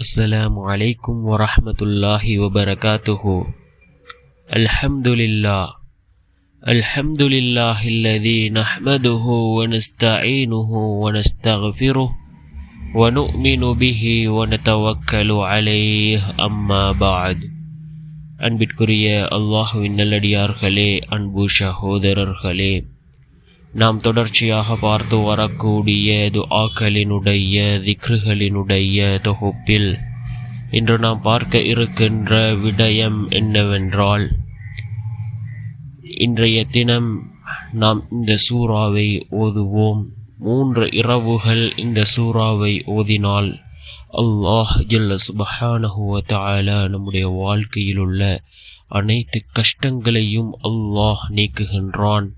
السلام عليكم ورحمة الله وبركاته. الحمد لله الذي نحمده ونستعينه ونستغفره ونؤمن به ونتوكل عليه أما بعد. அன்பிற்குரிய அல்லாஹ்வின் நல்லடியார்களே, அன்பு சகோதரர்களே, நாம் தொடர்ச்சியாக பார்த்து வரக்கூடிய துஆக்களினுடைய திக்ருகளினுடைய தொகுப்பில் இன்று நாம் பார்க்க இருக்கின்ற விடயம் என்னவென்றால், இன்றைய தினம் நாம் இந்த சூறாவை ஓதுவோம். 3 இரவுகள் இந்த சூறாவை ஓதினால் அல்லாஹ் ஜல்ல சுப்ஹானஹு வ தஆலா நம்முடைய வாழ்க்கையில் உள்ள அனைத்து கஷ்டங்களையும் அல்லாஹ் நீக்குகின்றான்.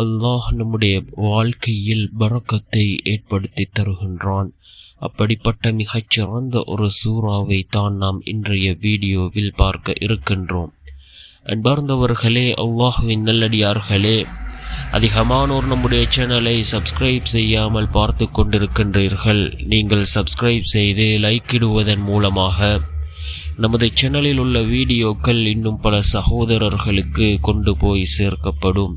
அல்லாஹ் நம்முடைய வாழ்க்கையில் பரக்கத்தை ஏற்படுத்தி தருகின்றான். அப்படிப்பட்ட மிகச்சிறந்த ஒரு சூறாவை தான் நாம் இன்றைய வீடியோவில் பார்க்க இருக்கின்றோம். அன்பார்ந்தவர்களே, அல்லாஹ்வின் நல்லடியார்களே, அதிகமானோர் நம்முடைய சேனலை சப்ஸ்கிரைப் செய்யாமல் பார்த்து கொண்டிருக்கின்றீர்கள். நீங்கள் சப்ஸ்கிரைப் செய்து லைக்கிடுவதன் மூலமாக நமது சேனலில் உள்ள வீடியோக்கள் இன்னும் பல சகோதரர்களுக்கு கொண்டு போய் சேர்க்கப்படும்.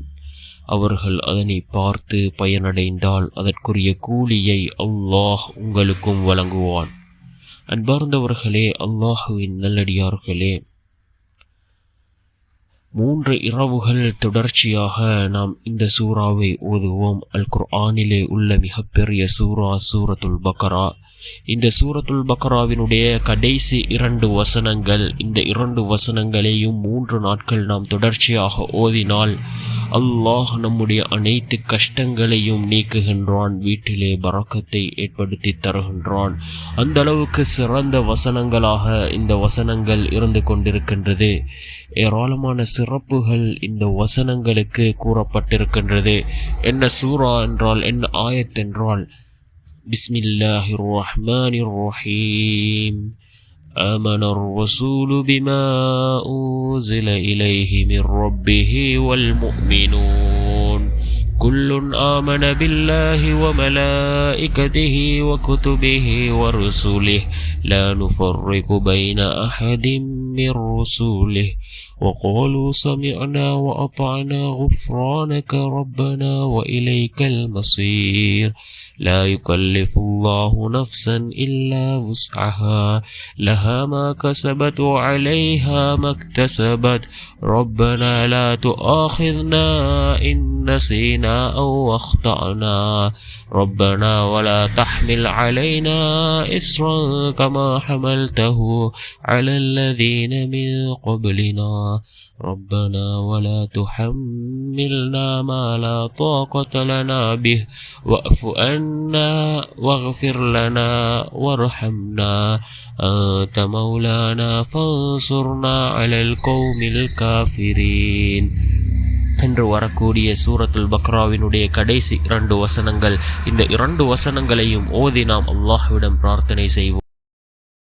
அவர்கள் அதனை பார்த்து பயனடைந்தால் அதற்குரிய கூலியை அல்லாஹ் உங்களுக்கும் வழங்குவான். அன்பார்ந்தவர்களே, அல்லாஹுவின் நல்லடியார்களே, 3 இரவுகள் தொடர்ச்சியாக நாம் இந்த சூறாவை ஓதுவோம். அல் குர்ஆனிலே உள்ள மிகப்பெரிய சூரத்துல் பக்ரா. இந்த சூரத்துல் பக்ராவினுடைய கடைசி 2 வசனங்கள், இந்த 2 வசனங்களையும் 3 நாட்கள் நாம் தொடர்ச்சியாக ஓதினால் அல்லாஹ் நம்முடைய அனைத்து கஷ்டங்களையும் நீக்குகின்றான், வீட்டிலே பரக்கத்தை ஏற்படுத்தி தருகின்றான். அந்த அளவுக்கு சிறந்த வசனங்களாக இந்த வசனங்கள் இருந்து கொண்டிருக்கின்றது. ஏராளமான சிறப்புகள் இந்த வசனங்களுக்கு கூறப்பட்டிருக்கின்றது. என்ன சூரா என்றால், என்ன ஆயத் என்றால், பிஸ்மில்லாஹிர் ரஹ்மானிர் ரஹீம். آمن الرسول بما أنزل إليه من ربه والمؤمنون كل آمن بالله وملائكته وكتبه ورسله لا نفرق بين أحد من رسله وقالوا سمعنا وأطعنا غفرانك ربنا وإليك المصير لا يكلف الله نفسا إلا وسعها لها ما كسبت وعليها ما اكتسبت ربنا لا تؤاخذنا إن نسينا أو أخطأنا ربنا ولا تحمل علينا إصرا كما حملته على الذين من قبلنا ربنا ولا تحملنا ما لا طاقة لنا به واعف عنا واغفر لنا وارحمنا أنت مولانا فانصرنا على القوم الكافرين என்று வரக்கூடிய சூரத்துல் பக்ராவினுடைய கடைசி 2 வசனங்கள். இந்த 2 வசனங்களையும் ஓதி நாம் அல்லாஹ்விடம் பிரார்த்தனை செய்வோம்.